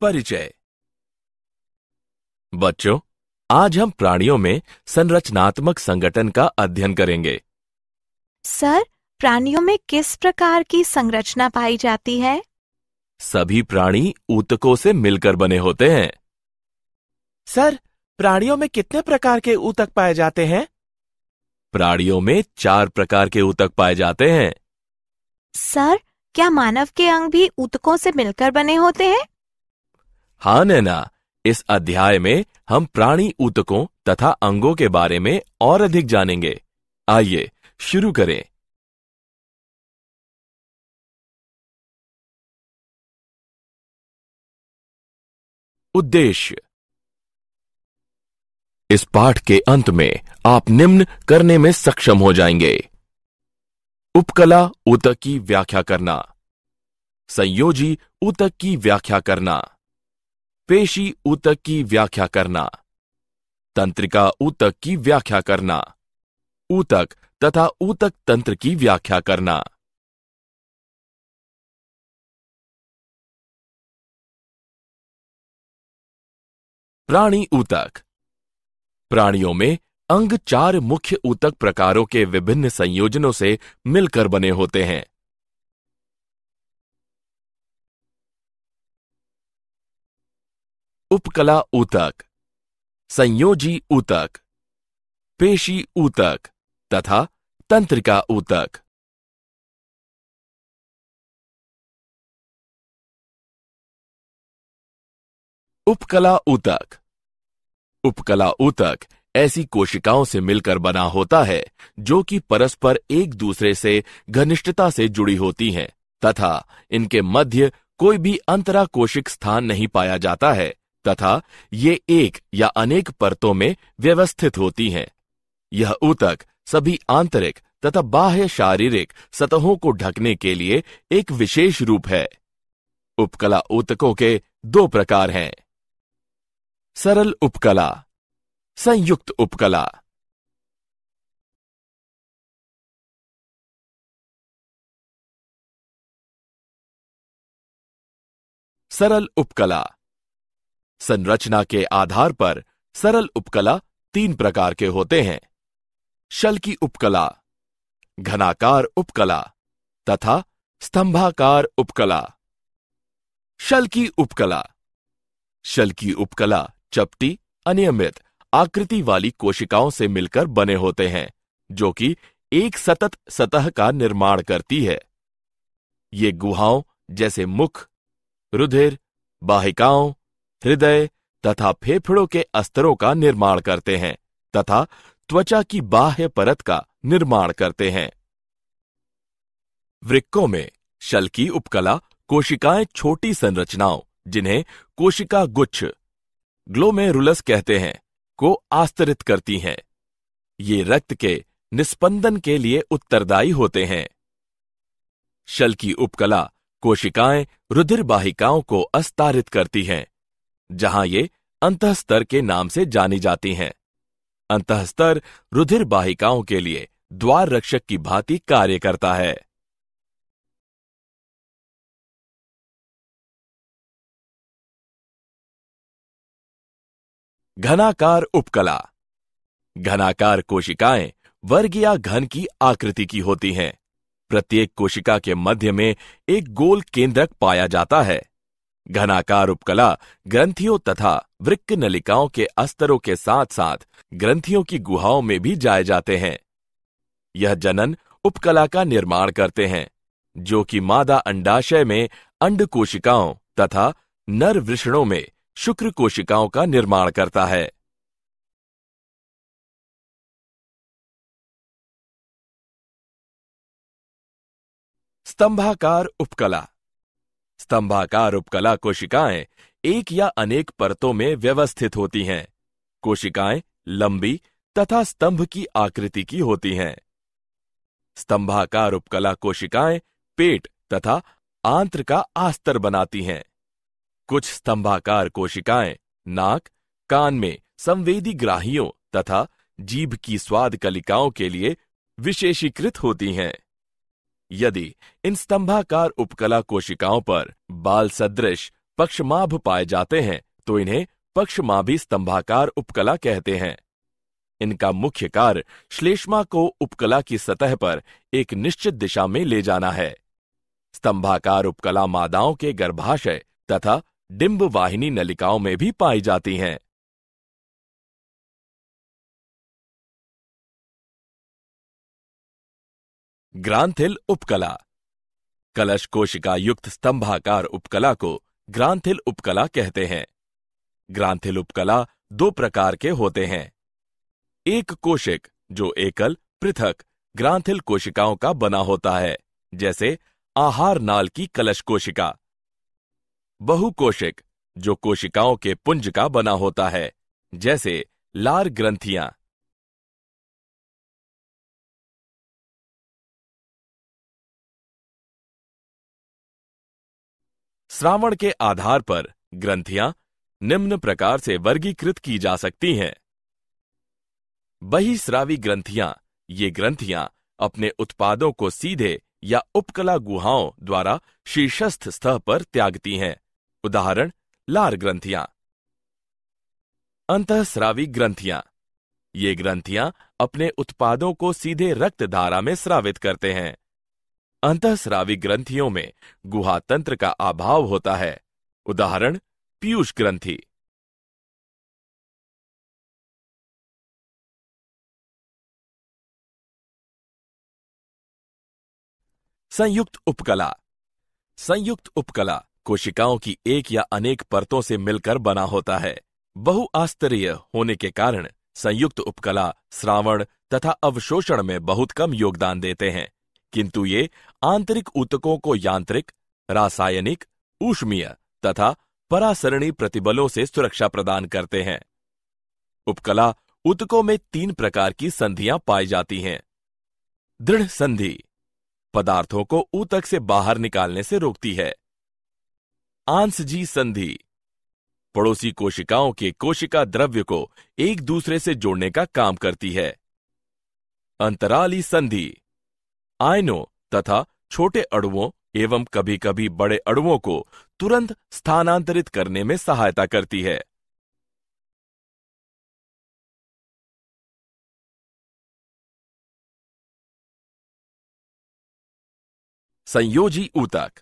परिचय। बच्चों, आज हम प्राणियों में संरचनात्मक संगठन का अध्ययन करेंगे। सर, प्राणियों में किस प्रकार की संरचना पाई जाती है? सभी प्राणी ऊतकों से मिलकर बने होते हैं। सर, प्राणियों में कितने प्रकार के ऊतक पाए जाते हैं? प्राणियों में 4 प्रकार के ऊतक पाए जाते हैं। सर, क्या मानव के अंग भी ऊतकों से मिलकर बने होते हैं? हाँ नैना, इस अध्याय में हम प्राणी ऊतकों तथा अंगों के बारे में और अधिक जानेंगे। आइए शुरू करें। उद्देश्य। इस पाठ के अंत में आप निम्न करने में सक्षम हो जाएंगे। उपकला ऊतक की व्याख्या करना, संयोजी ऊतक की व्याख्या करना, पेशी ऊतक की व्याख्या करना, तंत्रिका ऊतक की व्याख्या करना, ऊतक तथा ऊतक तंत्र की व्याख्या करना। प्राणी ऊतक। प्राणियों में अंग 4 मुख्य ऊतक प्रकारों के विभिन्न संयोजनों से मिलकर बने होते हैं। उपकला ऊतक, संयोजी ऊतक, पेशी ऊतक तथा तंत्रिका ऊतक। उपकला ऊतक। उपकला ऊतक ऐसी कोशिकाओं से मिलकर बना होता है जो कि परस्पर एक दूसरे से घनिष्ठता से जुड़ी होती हैं तथा इनके मध्य कोई भी अंतराकोशिक स्थान नहीं पाया जाता है तथा ये एक या अनेक परतों में व्यवस्थित होती हैं। यह ऊतक सभी आंतरिक तथा बाह्य शारीरिक सतहों को ढकने के लिए एक विशेष रूप है। उपकला ऊतकों के 2 प्रकार हैं। सरल उपकला, संयुक्त उपकला। सरल उपकला। संरचना के आधार पर सरल उपकला 3 प्रकार के होते हैं। शल्की उपकला, घनाकार उपकला तथा स्तंभाकार उपकला। शल्की उपकला। शल्की उपकला चपटी, अनियमित आकृति वाली कोशिकाओं से मिलकर बने होते हैं जो कि एक सतत सतह का निर्माण करती है। ये गुहाओं जैसे मुख, रुधिर, वाहिकाओं, हृदय तथा फेफड़ों के अस्तरों का निर्माण करते हैं तथा त्वचा की बाह्य परत का निर्माण करते हैं। वृक्कों में शल्की उपकला कोशिकाएं छोटी संरचनाओं, जिन्हें कोशिका गुच्छ, ग्लोमेरुलस कहते हैं, को आस्तरित करती हैं। ये रक्त के निस्पंदन के लिए उत्तरदायी होते हैं। शल्की उपकला कोशिकाएं रुधिर वाहिकाओं को अस्तारित करती हैं, जहां ये अंतःस्तर के नाम से जानी जाती हैं। अंतःस्तर रुधिर वाहिकाओं के लिए द्वार रक्षक की भांति कार्य करता है। घनाकार उपकला। घनाकार कोशिकाएं वर्ग या घन की आकृति की होती हैं। प्रत्येक कोशिका के मध्य में एक गोल केंद्रक पाया जाता है। घनाकार उपकला ग्रंथियों तथा वृक्क नलिकाओं के अस्तरों के साथ साथ ग्रंथियों की गुहाओं में भी जाए जाते हैं। यह जनन उपकला का निर्माण करते हैं, जो कि मादा अंडाशय में अंड कोशिकाओं तथा नर वृषणों में शुक्र कोशिकाओं का निर्माण करता है। स्तंभाकार उपकला। स्तंभाकार उपकला कोशिकाएं एक या अनेक परतों में व्यवस्थित होती हैं। कोशिकाएं लंबी तथा स्तंभ की आकृति की होती हैं। स्तंभाकार उपकला कोशिकाएं पेट तथा आंत्र का आस्तर बनाती हैं। कुछ स्तंभाकार कोशिकाएं नाक, कान में संवेदी ग्राहियों तथा जीभ की स्वाद कलिकाओं के लिए विशेषीकृत होती हैं। यदि इन स्तंभाकार उपकला कोशिकाओं पर बाल सदृश पक्षमाभ पाए जाते हैं तो इन्हें पक्षमाभी स्तंभाकार उपकला कहते हैं। इनका मुख्य कार्य श्लेष्मा को उपकला की सतह पर एक निश्चित दिशा में ले जाना है। स्तंभाकार उपकला मादाओं के गर्भाशय तथा डिंब वाहिनी नलिकाओं में भी पाई जाती हैं। ग्रांथिल उपकला। कलश कोशिका युक्त स्तंभाकार उपकला को ग्रांथिल उपकला कहते हैं। ग्रांथिल उपकला दो प्रकार के होते हैं। एक कोशिक जो एकल पृथक ग्रांथिल कोशिकाओं का बना होता है, जैसे आहार नाल की कलश कोशिका। बहुकोशिक जो कोशिकाओं के पुंज का बना होता है, जैसे लार ग्रंथियां। श्रावण के आधार पर ग्रंथियां निम्न प्रकार से वर्गीकृत की जा सकती हैं। बहिस्रावी ग्रंथियां, ये ग्रंथियां अपने उत्पादों को सीधे या उपकला गुहाओं द्वारा शीर्षस्थ सतह पर त्यागती हैं। उदाहरण लार ग्रंथियां। अंतःस्रावी ग्रंथियां, ये ग्रंथियां अपने उत्पादों को सीधे रक्त धारा में स्रावित करते हैं। अंतःस्रावी ग्रंथियों में गुहा तंत्र का अभाव होता है। उदाहरण पीयूष ग्रंथि। संयुक्त उपकला। संयुक्त उपकला कोशिकाओं की एक या अनेक परतों से मिलकर बना होता है। बहुआस्तरीय होने के कारण संयुक्त उपकला श्रावण तथा अवशोषण में बहुत कम योगदान देते हैं, किंतु ये आंतरिक ऊतकों को यांत्रिक, रासायनिक, ऊष्मीय तथा परासरणी प्रतिबलों से सुरक्षा प्रदान करते हैं। उपकला ऊतकों में 3 प्रकार की संधियां पाई जाती हैं। दृढ़ संधि पदार्थों को ऊतक से बाहर निकालने से रोकती है। आंसजी संधि पड़ोसी कोशिकाओं के कोशिका द्रव्य को एक दूसरे से जोड़ने का काम करती है। अंतराली संधि आयनों तथा छोटे अणुओं एवं कभी कभी बड़े अणुओं को तुरंत स्थानांतरित करने में सहायता करती है। संयोजी ऊतक।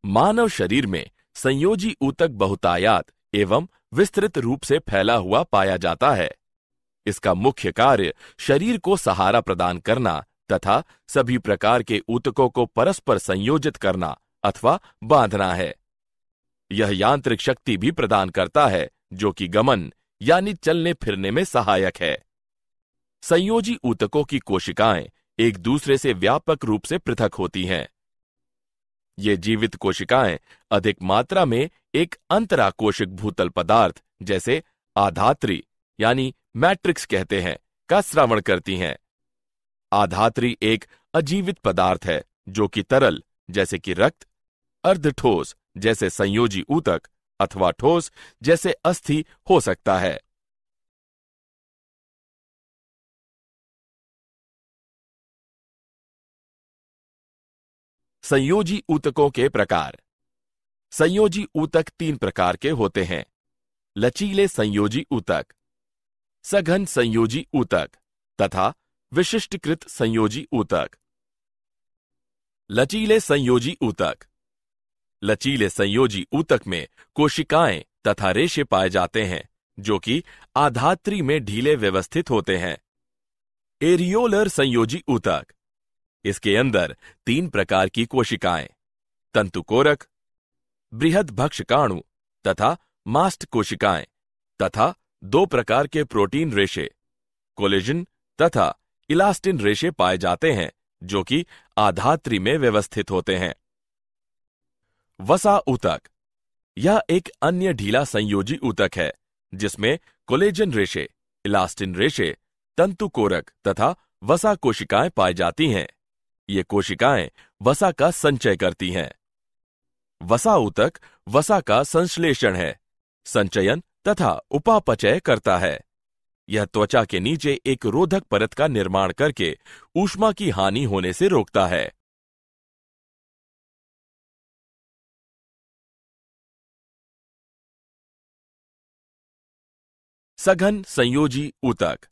मानव शरीर में संयोजी ऊतक बहुतायात एवं विस्तृत रूप से फैला हुआ पाया जाता है। इसका मुख्य कार्य शरीर को सहारा प्रदान करना तथा सभी प्रकार के ऊतकों को परस्पर संयोजित करना अथवा बांधना है। यह यांत्रिक शक्ति भी प्रदान करता है, जो कि गमन यानी चलने फिरने में सहायक है। संयोजी ऊतकों की कोशिकाएं एक दूसरे से व्यापक रूप से पृथक होती हैं। ये जीवित कोशिकाएं अधिक मात्रा में एक अंतराकोशिक भूतल पदार्थ, जैसे आधात्री यानी मैट्रिक्स कहते हैं, का स्रावण करती हैं। आधात्री एक अजीवित पदार्थ है जो कि तरल जैसे कि रक्त, अर्धठोस जैसे संयोजी ऊतक अथवा ठोस जैसे अस्थि हो सकता है। संयोजी ऊतकों के प्रकार। संयोजी ऊतक 3 प्रकार के होते हैं। लचीले संयोजी ऊतक, सघन संयोजी ऊतक तथा विशिष्टकृत संयोजी ऊतक। लचीले संयोजी ऊतक। लचीले संयोजी ऊतक में कोशिकाएं तथा रेशे पाए जाते हैं, जो कि आधात्री में ढीले व्यवस्थित होते हैं। एरियोलर संयोजी ऊतक। इसके अंदर 3 प्रकार की कोशिकाएं, तंतुकोरक, बृहद भक्षकाणु तथा मास्ट कोशिकाएं तथा 2 प्रकार के प्रोटीन रेशे, कोलेजन तथा इलास्टिन रेशे पाए जाते हैं, जो कि आधात्री में व्यवस्थित होते हैं। वसा ऊतक। यह एक अन्य ढीला संयोजी ऊतक है, जिसमें कोलेजन रेशे, इलास्टिन रेशे, तंतुकोरक तथा वसा कोशिकाएं पाई जाती हैं। ये कोशिकाएं वसा का संचय करती हैं। वसा ऊतक वसा का संश्लेषण है, संचयन तथा उपापचय करता है। यह त्वचा के नीचे एक रोधक परत का निर्माण करके ऊष्मा की हानि होने से रोकता है। सघन संयोजी ऊतक।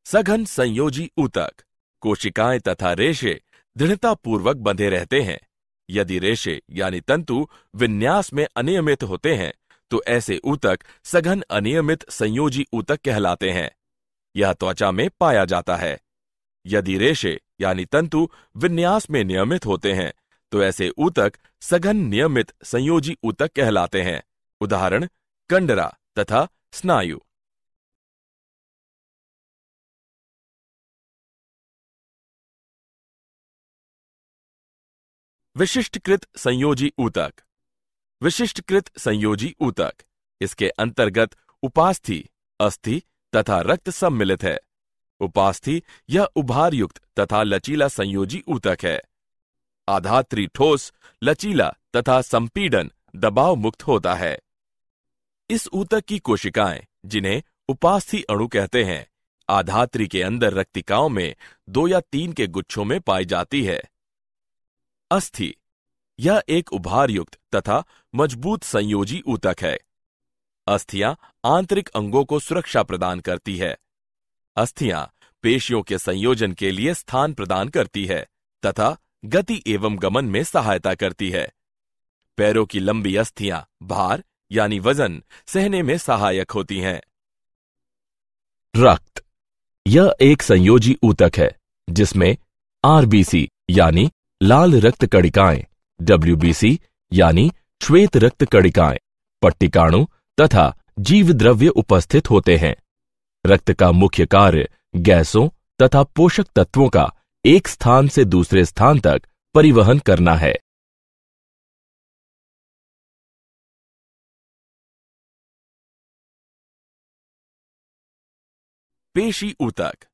सघन संयोजी ऊतक कोशिकाएं तथा रेशे दृढ़तापूर्वक बंधे रहते हैं। यदि रेशे यानी तंतु विन्यास में अनियमित होते हैं तो ऐसे ऊतक सघन अनियमित संयोजी ऊतक कहलाते हैं। यह त्वचा में पाया जाता है। यदि रेशे यानी तंतु विन्यास में नियमित होते हैं तो ऐसे ऊतक सघन नियमित संयोजी ऊतक कहलाते हैं। उदाहरण कंडरा तथा स्नायु। विशिष्टकृत संयोजी ऊतक। विशिष्टकृत संयोजी ऊतक, इसके अंतर्गत उपास्थि, अस्थि तथा रक्त सम्मिलित है। उपास्थि यह उभारयुक्त तथा लचीला संयोजी ऊतक है। आधात्री ठोस, लचीला तथा संपीडन दबाव मुक्त होता है। इस ऊतक की कोशिकाएं, जिन्हें उपास्थि अणु कहते हैं, आधात्री के अंदर रक्तिकाओं में 2 या 3 के गुच्छों में पाई जाती है। अस्थि यह एक उभारयुक्त तथा मजबूत संयोजी ऊतक है। अस्थियां आंतरिक अंगों को सुरक्षा प्रदान करती है। अस्थियां पेशियों के संयोजन के लिए स्थान प्रदान करती है तथा गति एवं गमन में सहायता करती है। पैरों की लंबी अस्थियां भार यानी वजन सहने में सहायक होती हैं। रक्त यह एक संयोजी ऊतक है जिसमें आरबीसी यानी लाल रक्त कणिकाएं, डब्ल्यूबीसी यानी श्वेत रक्त कणिकाएं, पट्टिकाणु तथा जीव द्रव्य उपस्थित होते हैं। रक्त का मुख्य कार्य गैसों तथा पोषक तत्वों का एक स्थान से दूसरे स्थान तक परिवहन करना है। पेशी ऊतक।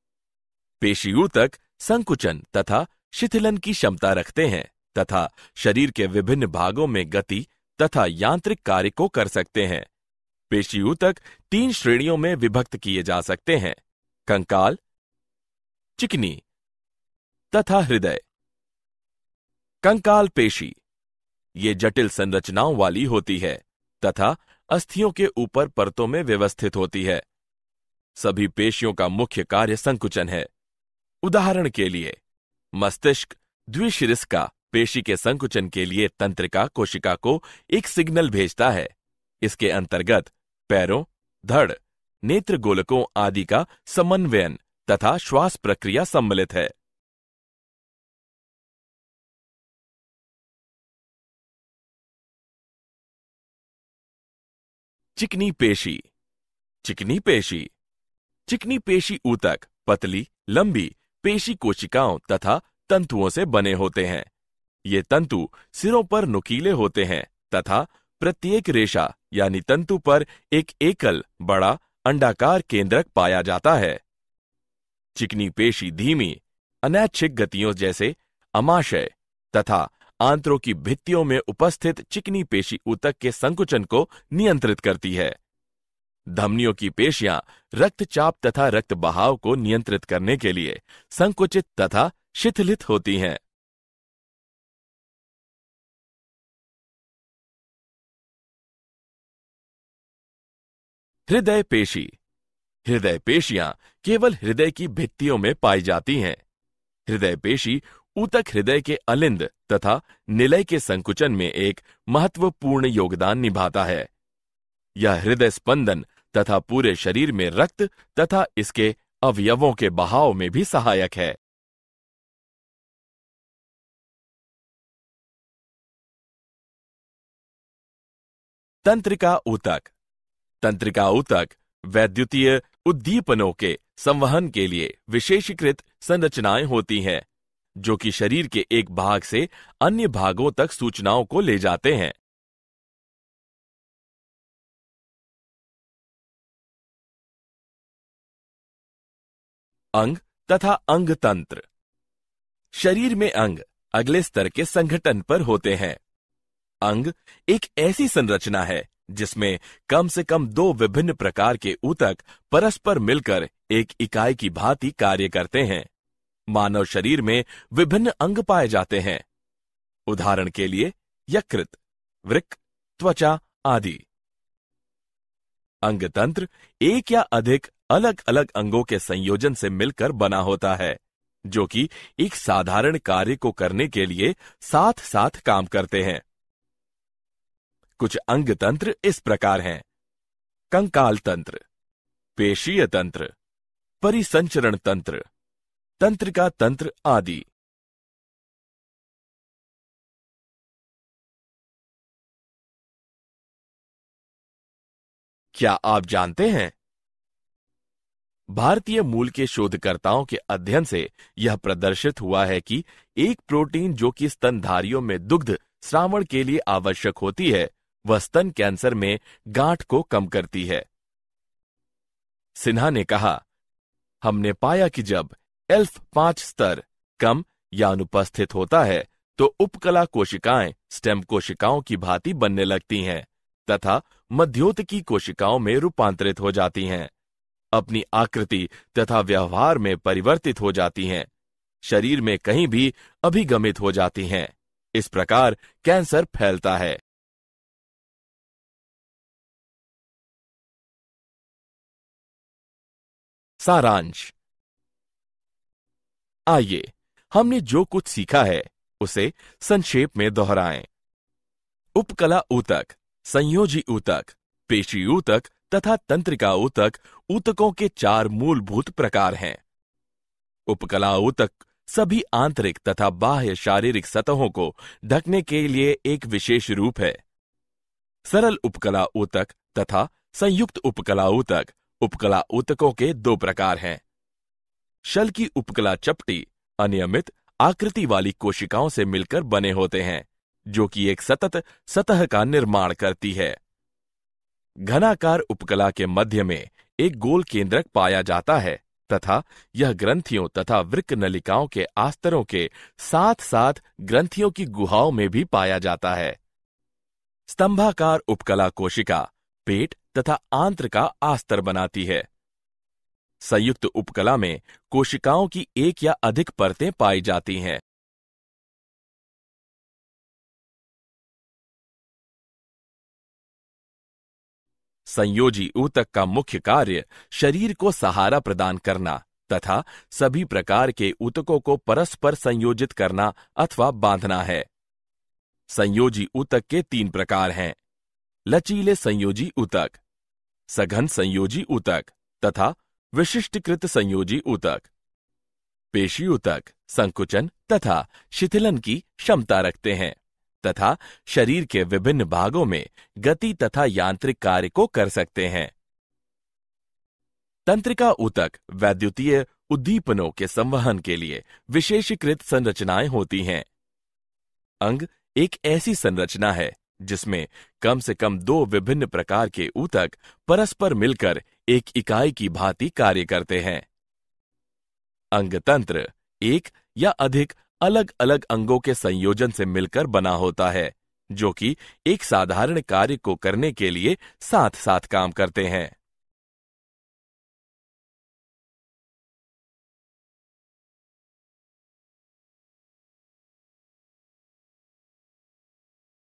पेशी ऊतक संकुचन तथा शिथिलन की क्षमता रखते हैं तथा शरीर के विभिन्न भागों में गति तथा यांत्रिक कार्य को कर सकते हैं। पेशी ऊतक 3 श्रेणियों में विभक्त किए जा सकते हैं: कंकाल, चिकनी तथा हृदय। कंकाल पेशी ये जटिल संरचनाओं वाली होती है तथा अस्थियों के ऊपर परतों में व्यवस्थित होती है। सभी पेशियों का मुख्य कार्य संकुचन है। उदाहरण के लिए मस्तिष्क द्विशिरस्का पेशी के संकुचन के लिए तंत्रिका कोशिका को एक सिग्नल भेजता है। इसके अंतर्गत पैरों, धड़, नेत्र गोलकों आदि का समन्वयन तथा श्वास प्रक्रिया सम्मिलित है। चिकनी पेशी। चिकनी पेशी चिकनी पेशी ऊतक पतली, लंबी पेशी कोशिकाओं तथा तंतुओं से बने होते हैं। ये तंतु सिरों पर नुकीले होते हैं तथा प्रत्येक रेशा यानी तंतु पर एक एकल बड़ा अंडाकार केंद्रक पाया जाता है। चिकनी पेशी धीमी, अनैच्छिक गतियों जैसे अमाशय तथा आंत्रों की भित्तियों में उपस्थित चिकनी पेशी ऊतक के संकुचन को नियंत्रित करती है। धमनियों की पेशियां रक्तचाप तथा रक्त बहाव को नियंत्रित करने के लिए संकुचित तथा शिथिलित होती हैं। हृदय पेशी। हृदय पेशियां केवल हृदय की भित्तियों में पाई जाती हैं। हृदय पेशी ऊतक हृदय के अलिंद तथा निलय के संकुचन में एक महत्वपूर्ण योगदान निभाता है। यह हृदय स्पंदन तथा पूरे शरीर में रक्त तथा इसके अवयवों के बहाव में भी सहायक है। तंत्रिका ऊतक। तंत्रिका ऊतक वैद्युतीय उद्दीपनों के संवहन के लिए विशेषीकृत संरचनाएं होती हैं, जो कि शरीर के एक भाग से अन्य भागों तक सूचनाओं को ले जाते हैं। अंग तथा अंग तंत्र। शरीर में अंग अगले स्तर के संगठन पर होते हैं। अंग एक ऐसी संरचना है जिसमें कम से कम 2 विभिन्न प्रकार के ऊतक परस्पर मिलकर एक इकाई की भांति कार्य करते हैं। मानव शरीर में विभिन्न अंग पाए जाते हैं। उदाहरण के लिए यकृत, वृक्क, त्वचा आदि। अंगतंत्र एक या अधिक अलग अलग अंगों के संयोजन से मिलकर बना होता है, जो कि एक साधारण कार्य को करने के लिए साथ साथ काम करते हैं। कुछ अंगतंत्र इस प्रकार हैं: कंकाल तंत्र, पेशीय तंत्र, परिसंचरण तंत्र, तंत्रिका तंत्र आदि। क्या आप जानते हैं, भारतीय मूल के शोधकर्ताओं के अध्ययन से यह प्रदर्शित हुआ है कि एक प्रोटीन जो कि स्तनधारियों में दुग्ध स्रावण के लिए आवश्यक होती है, वह स्तन कैंसर में गांठ को कम करती है। सिन्हा ने कहा, हमने पाया कि जब ELF5 स्तर कम या अनुपस्थित होता है तो उपकला कोशिकाएं स्टेम कोशिकाओं की भांति बनने लगती हैं तथा मध्योतकी कोशिकाओं में रूपांतरित हो जाती हैं, अपनी आकृति तथा व्यवहार में परिवर्तित हो जाती हैं, शरीर में कहीं भी अभिगमित हो जाती हैं। इस प्रकार कैंसर फैलता है। सारांश। आइए हमने जो कुछ सीखा है उसे संक्षेप में दोहराएं। उपकला ऊतक, संयोजी ऊतक, पेशी ऊतक तथा तंत्रिका ऊतक ऊतकों के 4 मूलभूत प्रकार हैं। उपकला ऊतक सभी आंतरिक तथा बाह्य शारीरिक सतहों को ढकने के लिए एक विशेष रूप है। सरल उपकला ऊतक तथा संयुक्त उपकला ऊतक उपकला ऊतकों के 2 प्रकार हैं। शल की उपकला चपटी अनियमित आकृति वाली कोशिकाओं से मिलकर बने होते हैं, जो कि एक सतत सतह का निर्माण करती है। घनाकार उपकला के मध्य में एक गोल केंद्रक पाया जाता है तथा यह ग्रंथियों तथा वृक्क नलिकाओं के आस्तरों के साथ साथ ग्रंथियों की गुहाओं में भी पाया जाता है। स्तंभाकार उपकला कोशिका पेट तथा आंत्र का आस्तर बनाती है। संयुक्त उपकला में कोशिकाओं की एक या अधिक परतें पाई जाती हैं। संयोजी ऊतक का मुख्य कार्य शरीर को सहारा प्रदान करना तथा सभी प्रकार के ऊतकों को परस्पर संयोजित करना अथवा बांधना है। संयोजी ऊतक के 3 प्रकार हैं: लचीले संयोजी ऊतक, सघन संयोजी ऊतक तथा विशिष्टीकृत संयोजी ऊतक। पेशी ऊतक संकुचन तथा शिथिलन की क्षमता रखते हैं तथा शरीर के विभिन्न भागों में गति तथा यांत्रिक कार्य को कर सकते हैं। तंत्रिका ऊतक वैद्युतीय उद्दीपनों के संवहन के लिए विशेषीकृत संरचनाएं होती हैं। अंग एक ऐसी संरचना है जिसमें कम से कम 2 विभिन्न प्रकार के ऊतक परस्पर मिलकर एक इकाई की भांति कार्य करते हैं। अंगतंत्र एक या अधिक अलग अलग अंगों के संयोजन से मिलकर बना होता है, जो कि एक साधारण कार्य को करने के लिए साथ साथ काम करते हैं।